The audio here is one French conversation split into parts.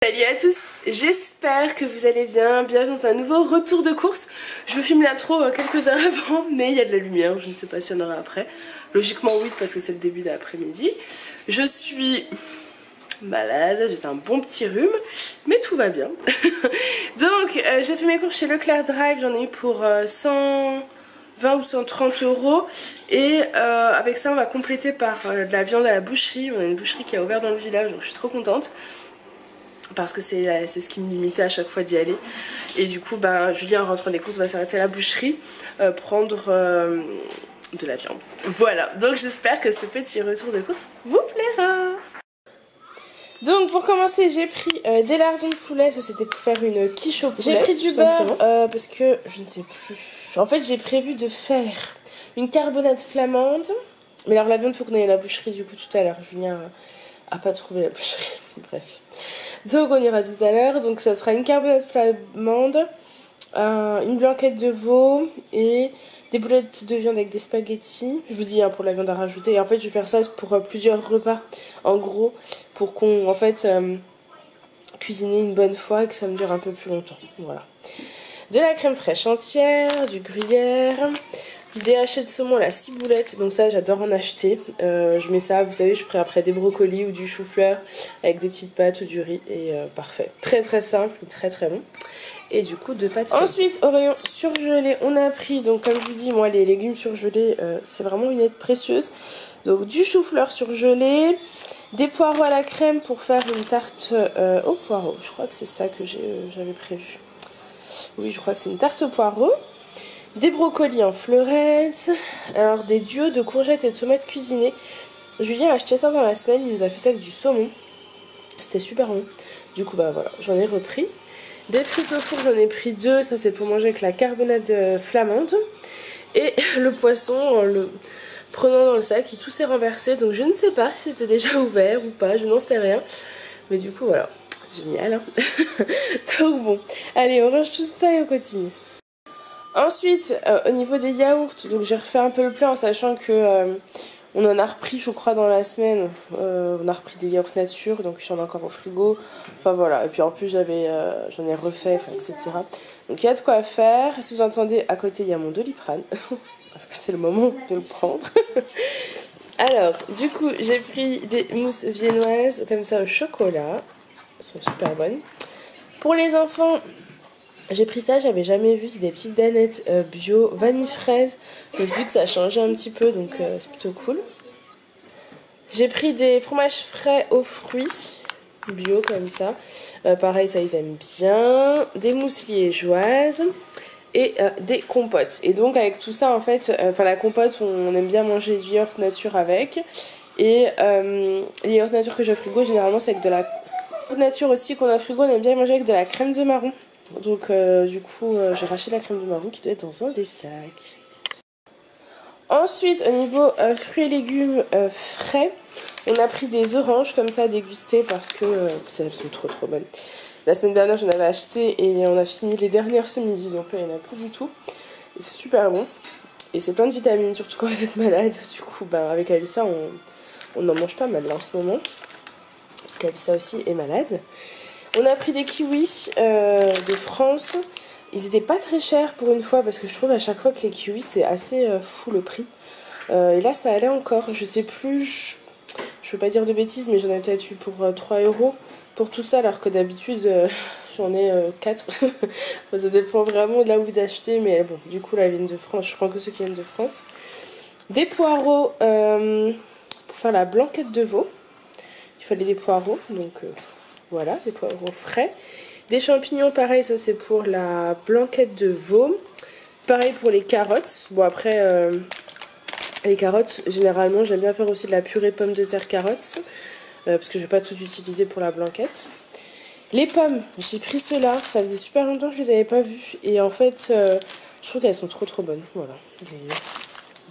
Salut à tous, j'espère que vous allez bien, bienvenue dans un nouveau retour de course. Je vous filme l'intro quelques heures avant, mais il y a de la lumière, je ne sais pas s'il y en aura après. Logiquement oui, parce que c'est le début d'après-midi. Je suis malade, j'ai un bon petit rhume, mais tout va bien. Donc j'ai fait mes courses chez Leclerc Drive, j'en ai eu pour 120 ou 130 €. Et avec ça on va compléter par de la viande à la boucherie. On a une boucherie qui a ouvert dans le village, donc je suis trop contente. Parce que c'est ce qui me limitait à chaque fois d'y aller. Et du coup, Julien en rentrant des courses va s'arrêter à la boucherie, prendre de la viande. Voilà, donc j'espère que ce petit retour de course vous plaira. Donc pour commencer, j'ai pris des lardons de poulet, ça c'était pour faire une quiche au poulet. J'ai pris du beurre parce que je ne sais plus. En fait j'ai prévu de faire une carbonade flamande. Mais alors la viande, il faut qu'on aille à la boucherie du coup tout à l'heure. Julien a pas trouvé la boucherie, bref. Donc on ira tout à l'heure. Donc ça sera une carbonade flamande, une blanquette de veau et des boulettes de viande avec des spaghettis. Je vous dis pour la viande à rajouter. Et en fait je vais faire ça pour plusieurs repas en gros, pour qu'on en fait cuisiner une bonne fois et que ça me dure un peu plus longtemps. Voilà. De la crème fraîche entière, du gruyère, des hachés de saumon à la ciboulette, donc ça j'adore en acheter. Je mets ça, vous savez, je ferai après des brocolis ou du chou-fleur avec des petites pâtes ou du riz et parfait. Très très simple, très très bon. Et du coup de pâtes. Ensuite au rayon surgelé, on a pris, donc comme je vous dis, moi les légumes surgelés c'est vraiment une aide précieuse. Donc du chou-fleur surgelé, des poireaux à la crème pour faire une tarte au poireau. Je crois que c'est ça que j'avais prévu. Oui, je crois que c'est une tarte au poireau. Des brocolis en fleurettes, alors des duos de courgettes et de tomates cuisinées. Julien a acheté ça dans la semaine, il nous a fait ça avec du saumon. C'était super bon. Du coup voilà, j'en ai repris. Des frites au four, j'en ai pris 2, ça c'est pour manger avec la carbonade flamande. Et le poisson, en le prenant dans le sac, tout s'est renversé. Donc je ne sais pas si c'était déjà ouvert ou pas, je n'en sais rien. Mais du coup voilà, génial hein. Donc bon, allez on range tout ça et on continue. Ensuite, au niveau des yaourts, donc j'ai refait un peu le plein en sachant que on en a repris, je crois, dans la semaine. On a repris des yaourts nature, donc j'en ai encore au frigo. Enfin voilà, et puis en plus j'en ai refait, etc. Donc il y a de quoi faire. Si vous entendez, à côté il y a mon Doliprane, parce que c'est le moment de le prendre. Alors, du coup, j'ai pris des mousses viennoises comme ça au chocolat. Elles sont super bonnes. Pour les enfants, j'ai pris ça, j'avais jamais vu, c'est des petites danettes bio vanille fraise. Je me suis dit que ça changeait un petit peu, donc c'est plutôt cool. J'ai pris des fromages frais aux fruits, bio comme ça. Pareil, ça ils aiment bien. Des mousses liégeoises et des compotes. Et donc avec tout ça en fait, la compote on aime bien manger du yaourt nature avec. Et les yaourts nature que j'ai au frigo, généralement c'est avec de la nature aussi qu'on a au frigo, on aime bien manger avec de la crème de marron. Donc du coup j'ai racheté la crème de marron qui doit être dans un des sacs. Ensuite au niveau fruits et légumes frais, on a pris des oranges comme ça à déguster parce que elles sont trop bonnes. La semaine dernière j'en avais acheté et on a fini les dernières ce midi, donc là il n'y en a plus du tout. Et c'est super bon. Et c'est plein de vitamines, surtout quand vous êtes malade. Du coup avec Alissa on en mange pas mal là en ce moment. Parce qu'Alissa aussi est malade. On a pris des kiwis de France. Ils étaient pas très chers pour une fois parce que je trouve à chaque fois que les kiwis c'est assez fou le prix. Et là ça allait encore, je sais plus, je veux pas dire de bêtises mais j'en ai peut-être eu pour 3 € pour tout ça alors que d'habitude j'en ai 4. Ça dépend vraiment de là où vous achetez mais bon du coup là ils viennent de France, je prends que ceux qui viennent de France. Des poireaux pour faire la blanquette de veau, il fallait des poireaux donc... Voilà, des poivrons frais. Des champignons, pareil, ça c'est pour la blanquette de veau. Pareil pour les carottes. Bon après, les carottes, généralement, j'aime bien faire aussi de la purée pommes de terre carottes. Parce que je ne vais pas tout utiliser pour la blanquette. Les pommes, j'ai pris ceux-là. Ça faisait super longtemps que je les avais pas vues. Et en fait, je trouve qu'elles sont trop bonnes. Voilà,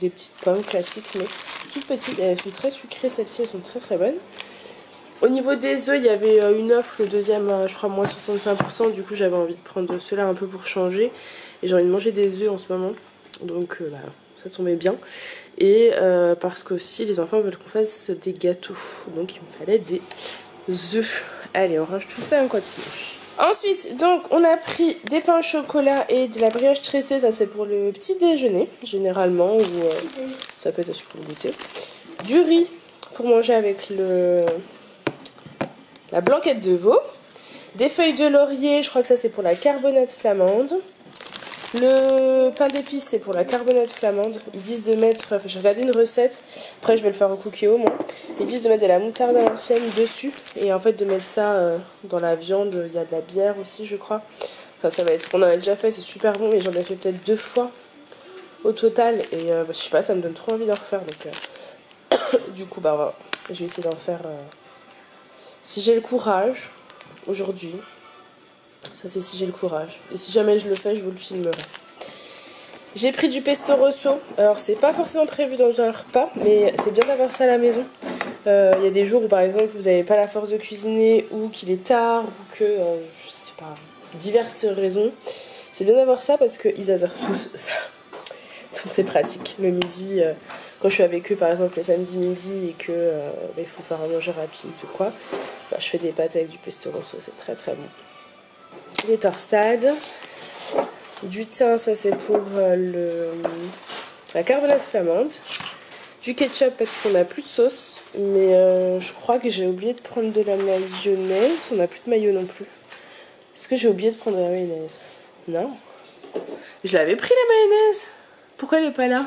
des petites pommes classiques, mais toutes petites. Elles sont très sucrées, celles-ci, elles sont très bonnes. Au niveau des œufs, il y avait une offre, le deuxième, je crois, moins 65%. Du coup, j'avais envie de prendre ceux-là un peu pour changer. Et j'ai envie de manger des œufs en ce moment. Donc, ça tombait bien. Et parce qu'aussi, les enfants veulent qu'on fasse des gâteaux. Donc, il me fallait des œufs Allez, on range tout ça, on continue. Ensuite, donc, on a pris des pains au chocolat et de la brioche tressée. Ça, c'est pour le petit déjeuner, généralement, ou ça peut être aussi pour le goûter. Du riz pour manger avec la blanquette de veau. Des feuilles de laurier, je crois que ça, c'est pour la carbonate flamande. Le pain d'épices, c'est pour la carbonate flamande. Ils disent de mettre, enfin j'ai regardé une recette, après je vais le faire au cookéo moi. Ils disent de mettre de la moutarde à l'ancienne dessus et en fait de mettre ça dans la viande. Il y a de la bière aussi je crois. Enfin ça va être, on en a déjà fait, c'est super bon mais j'en ai fait peut-être 2 fois au total. Et je sais pas, ça me donne trop envie d'en refaire donc du coup bah voilà, je vais essayer d'en faire si j'ai le courage aujourd'hui. Ça c'est si j'ai le courage. Et si jamais je le fais, je vous le filmerai. J'ai pris du pesto rosso. Alors c'est pas forcément prévu dans un repas, mais c'est bien d'avoir ça à la maison. Il y a des jours où par exemple vous n'avez pas la force de cuisiner, ou qu'il est tard, ou que je sais pas, diverses raisons. C'est bien d'avoir ça parce qu'ils adorent tous ça. Donc c'est pratique. Le midi, quand je suis avec eux par exemple le samedi midi et que il faut faire un manger rapide ou quoi, bah, je fais des pâtes avec du pesto rosso, c'est très très bon. Des torsades, du thym, ça c'est pour la carbonate flamande, du ketchup parce qu'on n'a plus de sauce, mais je crois que j'ai oublié de prendre de la mayonnaise, on n'a plus de mayo non plus. Est-ce que j'ai oublié de prendre de la mayonnaise? Non. Je l'avais pris la mayonnaise. Pourquoi elle n'est pas là?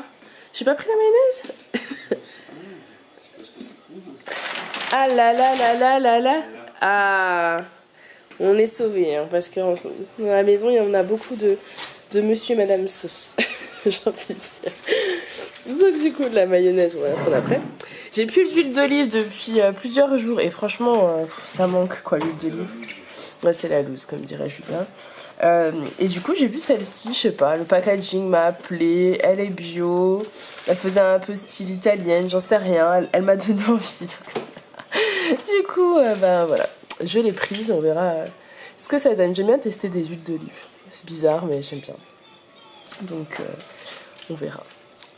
J'ai pas pris la mayonnaise. Ah là là là là là là. Ah. On est sauvés, hein, parce que dans la maison, il y en a beaucoup de monsieur et madame sauce. J'ai envie de dire. Donc du coup, de la mayonnaise, voilà, qu'on a après. J'ai plus d'huile d'olive depuis plusieurs jours. Et franchement, ça manque, quoi, l'huile d'olive. Ouais, c'est la loose, comme dirait Julien. Et du coup, j'ai vu celle-ci, je sais pas, le packaging m'a appelé. Elle est bio. Elle faisait un peu style italienne, j'en sais rien. Elle m'a donné envie. Du coup, bah voilà. Je l'ai prise, on verra ce que ça donne. J'aime bien tester des huiles d'olive. C'est bizarre, mais j'aime bien. Donc, on verra.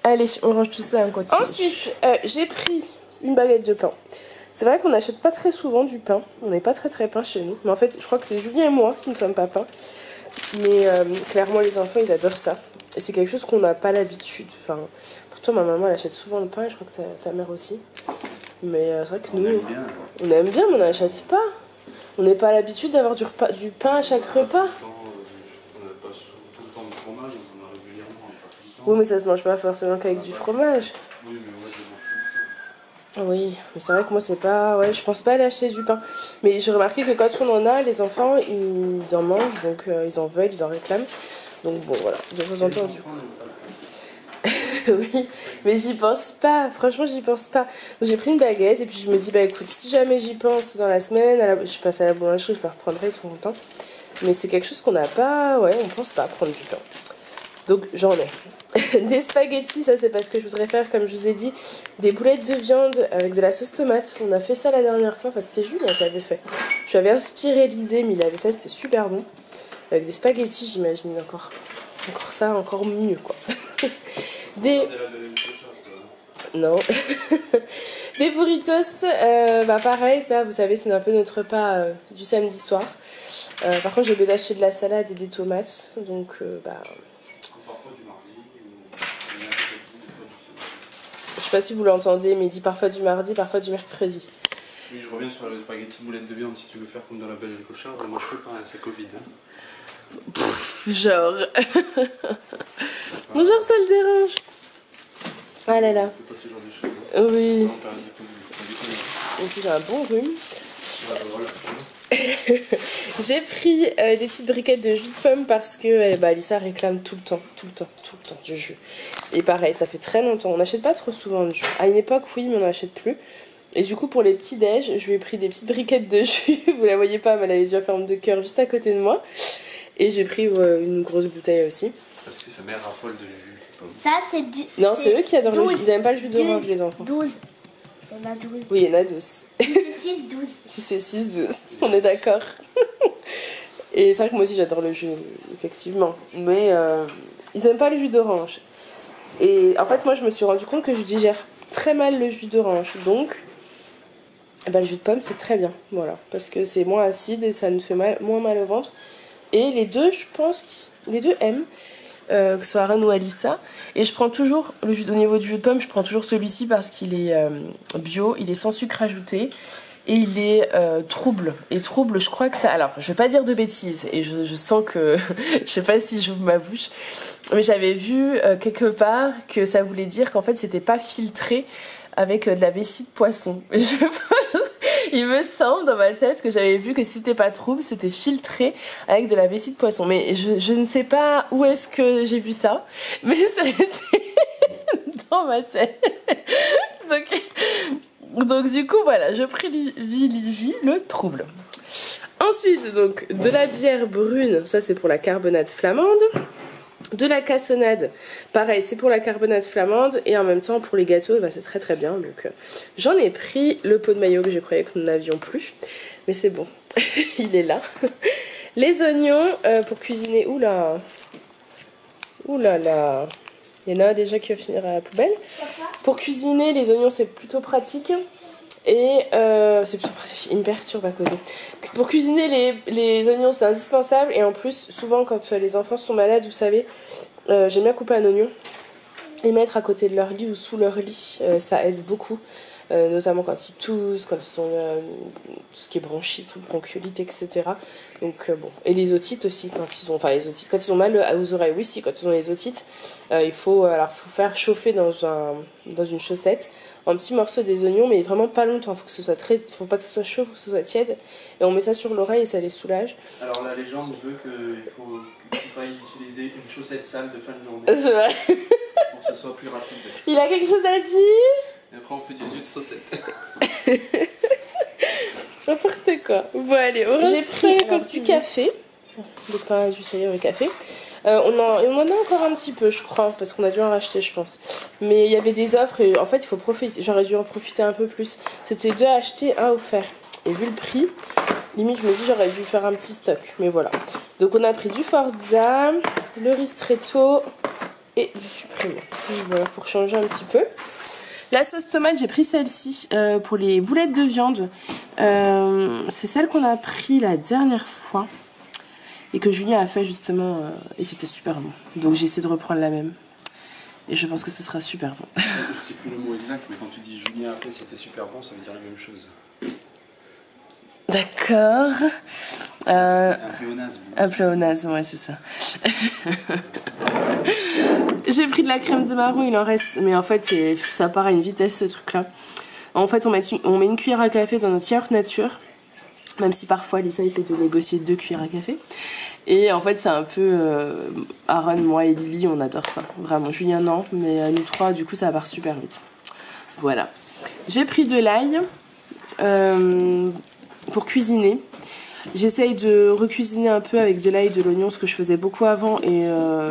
Allez, on range tout ça à un côté. Ensuite, j'ai pris une baguette de pain. C'est vrai qu'on n'achète pas très souvent du pain. On n'est pas très pain chez nous. Mais en fait, je crois que c'est Julien et moi qui ne sommes pas pain. Mais clairement, les enfants, ils adorent ça. Et c'est quelque chose qu'on n'a pas l'habitude. Enfin, pourtant, ma maman, elle achète souvent le pain. Et je crois que ta mère aussi. Mais c'est vrai que nous, on aime bien, mais on n'achète pas. On n'est pas à l'habitude d'avoir du pain à chaque repas. On n'a pas tout le temps de fromage, on en a régulièrement, on n'a pas tout le temps. Oui, mais ça se mange pas forcément qu'avec du fromage. Oui, mais moi je mange comme ça. Oui, mais c'est vrai que moi c'est pas... Ouais, je pense pas aller acheter du pain. Mais j'ai remarqué que quand on en a, les enfants, ils en mangent, donc ils en veulent, ils en réclament. Donc bon, voilà, de temps en temps... Oui, mais j'y pense pas, franchement j'y pense pas. Donc j'ai pris une baguette et puis je me dis bah écoute, si jamais j'y pense dans la semaine, je passe à la boulangerie, je la reprendrai, ils sont contents. Mais c'est quelque chose qu'on n'a pas, ouais, on pense pas à prendre du pain. Donc j'en ai. Des spaghettis, ça c'est parce que je voudrais faire, comme je vous ai dit, des boulettes de viande avec de la sauce tomate. On a fait ça la dernière fois, enfin c'était Julien qui avait fait. Je lui avais inspiré l'idée, mais il avait fait, c'était super bon. Avec des spaghettis, j'imagine encore ça, encore mieux quoi. Non. Des burritos, bah pareil, ça vous savez c'est un peu notre repas du samedi soir. Par contre j'ai oublié d'acheter de la salade et des tomates, donc bah... Parfois du mardi, Je sais pas si vous l'entendez, mais il dit parfois du mardi, parfois du mercredi. Oui, je reviens sur les spaghettis boulettes de viande si tu veux faire comme dans la Belgique Cochard, moi je fais pas, c'est Covid. Hein. Pff, genre... Genre ça le dérange. Ah là là. Pas ce genre de choses. Oui. Et puis j'ai un bon rhume. J'ai pris des petites briquettes de jus de pomme parce que bah, Alissa réclame tout le temps du jus. Et pareil, ça fait très longtemps. On n'achète pas trop souvent de jus. À une époque, oui, mais on n'en achète plus. Et du coup, pour les petits déj, je lui ai pris des petites briquettes de jus. Vous la voyez pas, mais elle a les yeux en forme de cœur juste à côté de moi. Et j'ai pris une grosse bouteille aussi. Parce que sa mère raffole de jus. Ça, c'est du... Non, c'est eux qui adorent le jus. Ils n'aiment pas le jus d'orange, les enfants. 12. Il y en a 12. Oui, il y en a 12. Si c'est 6, 12. Si c'est 6, 12. On est d'accord. Et c'est vrai que moi aussi j'adore le jus, effectivement. Mais ils n'aiment pas le jus d'orange. Et en fait, moi je me suis rendu compte que je digère très mal le jus d'orange. Donc, bah, le jus de pomme c'est très bien, voilà, parce que c'est moins acide et ça ne fait moins mal au ventre. Et les deux, je pense, les deux aiment, que ce soit Aaron ou Alissa. Et je prends toujours, au niveau du jus de pomme, je prends toujours celui-ci parce qu'il est bio, il est sans sucre ajouté. Et il est trouble. Et trouble, je crois que ça... Alors, je vais pas dire de bêtises. Et je sens que... je sais pas si j'ouvre ma bouche. Mais j'avais vu quelque part que ça voulait dire qu'en fait, c'était pas filtré avec de la vessie de poisson. Et il me semble dans ma tête que j'avais vu que si c'était pas trouble, c'était filtré avec de la vessie de poisson. Mais je ne sais pas où est-ce que j'ai vu ça. Mais c'est dans ma tête. Donc du coup voilà, je privilégie le trouble. Ensuite donc de la bière brune, ça c'est pour la carbonade flamande. De la cassonade, pareil c'est pour la carbonade flamande. Et en même temps pour les gâteaux, bah, c'est très très bien. Donc j'en ai pris le pot de maillot que je croyais que nous n'avions plus. Mais c'est bon, il est là. Les oignons pour cuisiner, oula là. Il y en a déjà qui va finir à la poubelle. Pour cuisiner, les oignons, c'est plutôt pratique. Et c'est plutôt pratique. Il me perturbe à côté. Pour cuisiner, les oignons, c'est indispensable. Et en plus, souvent, quand les enfants sont malades, vous savez, j'aime bien couper un oignon et mettre à côté de leur lit ou sous leur lit. Ça aide beaucoup. Notamment quand ils toussent, quand ils ont tout ce qui est bronchite, bronchiolite, etc. Donc bon, et les otites aussi, quand ils ont mal aux oreilles, oui si, quand ils ont les otites, il faut faire chauffer dans une chaussette un petit morceau des oignons, mais vraiment pas longtemps, faut pas que ce soit chaud, faut que ce soit tiède, et on met ça sur l'oreille et ça les soulage. Alors la légende veut qu'il faille utiliser une chaussette sale de fin de journée. C'est vrai. Pour que ça soit plus rapide. Il a quelque chose à dire? Et après on fait des yeux de saucette. N'importe quoi. Bon allez, j'ai pris un petit café. Donc pas du salir le café. On en a encore un petit peu je crois, parce qu'on a dû en racheter je pense. Mais il y avait des offres et en fait il faut profiter. J'aurais dû en profiter un peu plus. C'était 2 achetés, 1 offert. Et vu le prix, limite je me dis j'aurais dû faire un petit stock. Mais voilà. Donc on a pris du Forza, le Ristretto et du Supremo. Donc voilà, pour changer un petit peu. La sauce tomate, j'ai pris celle-ci pour les boulettes de viande. C'est celle qu'on a pris la dernière fois et que Julien a fait justement et c'était super bon. Donc j'ai essayé de reprendre la même et je pense que ce sera super bon. Je sais plus le mot exact, mais quand tu dis Julien a fait c'était super bon, ça veut dire la même chose. D'accord. Un pléonasme. Un pléonasme, ouais c'est ça. J'ai pris de la crème de marron, il en reste, mais en fait ça part à une vitesse ce truc là. En fait on met une cuillère à café dans notre yaourt nature, même si parfois Lisa il fait de négocier 2 cuillères à café. Et en fait c'est un peu Aaron, moi et Lily on adore ça, vraiment. Julien non, mais nous 3 du coup ça part super vite. Voilà. J'ai pris de l'ail pour cuisiner. J'essaye de recuisiner un peu avec de l'ail et de l'oignon, ce que je faisais beaucoup avant. Et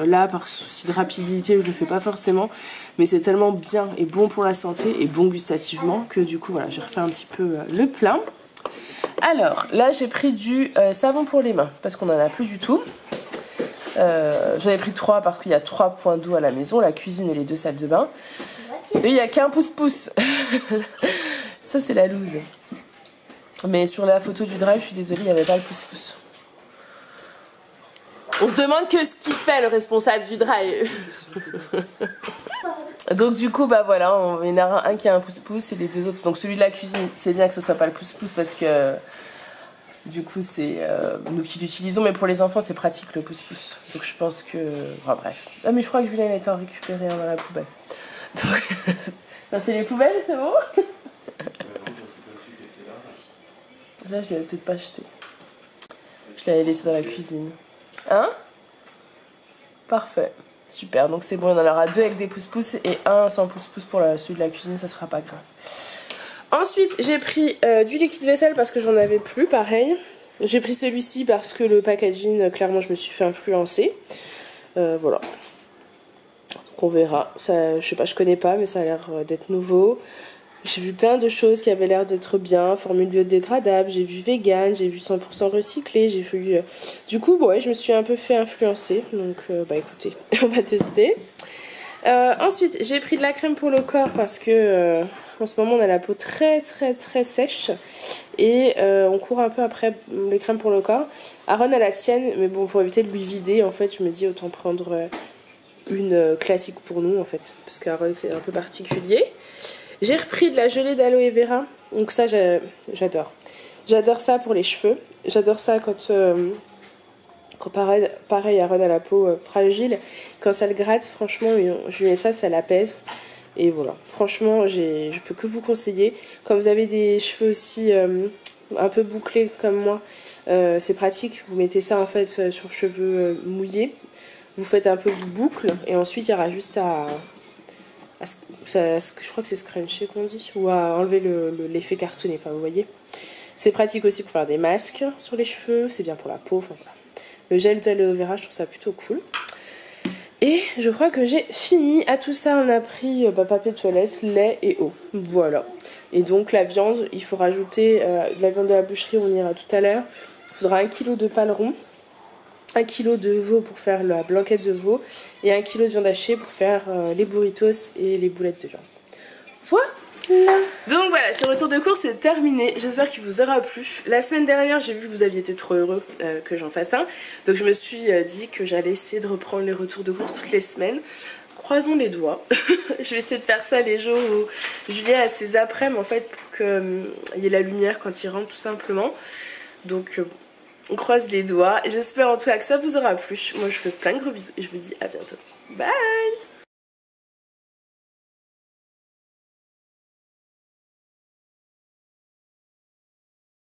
là, par souci de rapidité, je le fais pas forcément. Mais c'est tellement bien et bon pour la santé et bon gustativement que du coup, voilà, j'ai refait un petit peu le plein. Alors, là, j'ai pris du savon pour les mains parce qu'on en a plus du tout. J'en ai pris 3 parce qu'il y a 3 points d'eau à la maison, la cuisine et les 2 salles de bain. Et il n'y a qu'un pouce-pouce. Ça, c'est la loose. Mais sur la photo du drive, je suis désolée, il n'y avait pas le pouce-pouce. On se demande que ce qu'il fait le responsable du drive. Donc du coup, bah voilà, il y en a un qui a un pouce-pouce et les 2 autres. Donc celui de la cuisine, c'est bien que ce soit pas le pouce-pouce parce que du coup c'est nous qui l'utilisons. Mais pour les enfants, c'est pratique le pouce-pouce. Donc je pense que... Enfin bref. Ah mais je crois que Julien a été en récupérer un dans la poubelle. Donc... Ça fait les poubelles, c'est bon? Là, je l'avais peut-être pas acheté. Je l'avais laissé dans la cuisine. Hein? Parfait. Super. Donc c'est bon, on en aura 2 avec des pouces-pouces et 1 sans pouce-pouce pour celui de la cuisine, ça sera pas grave. Ensuite, j'ai pris du liquide vaisselle parce que j'en avais plus, pareil. J'ai pris celui-ci parce que le packaging, clairement, je me suis fait influencer. Voilà. Donc on verra. Ça, je sais pas, je connais pas, mais ça a l'air d'être nouveau. J'ai vu plein de choses qui avaient l'air d'être bien, formule biodégradable, j'ai vu vegan, j'ai vu 100% recyclé, j'ai vu... Du coup, ouais, je me suis un peu fait influencer, donc bah écoutez, on va tester. Ensuite, j'ai pris de la crème pour le corps parce que En ce moment on a la peau très sèche et on court un peu après les crèmes pour le corps. Aaron a la sienne, mais bon, pour éviter de lui vider, en fait je me dis autant prendre une classique pour nous en fait, parce qu'Aaron c'est un peu particulier. J'ai repris de la gelée d'aloe vera, donc ça j'adore. J'adore ça pour les cheveux, j'adore ça quand pareil Aaron a la peau fragile, quand ça le gratte, franchement je lui mets ça, ça l'apaise. Et voilà, franchement je peux que vous conseiller. Quand vous avez des cheveux aussi un peu bouclés comme moi, c'est pratique, vous mettez ça en fait sur cheveux mouillés. Vous faites un peu de boucle et ensuite il y aura juste je crois que c'est scruncher qu'on dit, ou à enlever l'effet cartonné, enfin vous voyez. C'est pratique aussi pour faire des masques sur les cheveux, c'est bien pour la peau, enfin voilà. Le gel d'aloe vera, je trouve ça plutôt cool. Et je crois que j'ai fini. À tout ça on a pris papier de toilette, lait et eau, voilà. Et donc la viande, il faut rajouter de la viande de la boucherie, on ira tout à l'heure. Il faudra 1 kg de paleron, 1 kg de veau pour faire la blanquette de veau et 1 kg de viande hachée pour faire les burritos et les boulettes de viande. Voilà. Donc voilà, ce retour de course est terminé. J'espère qu'il vous aura plu. La semaine dernière, j'ai vu que vous aviez été trop heureux que j'en fasse un. Donc je me suis dit que j'allais essayer de reprendre les retours de course toutes les semaines. Croisons les doigts. Je vais essayer de faire ça les jours où Julien a ses après-midi en fait, pour qu'il y ait la lumière quand il rentre tout simplement. Donc on croise les doigts. J'espère en tout cas que ça vous aura plu. Moi je vous fais plein de gros bisous et je vous dis à bientôt. Bye!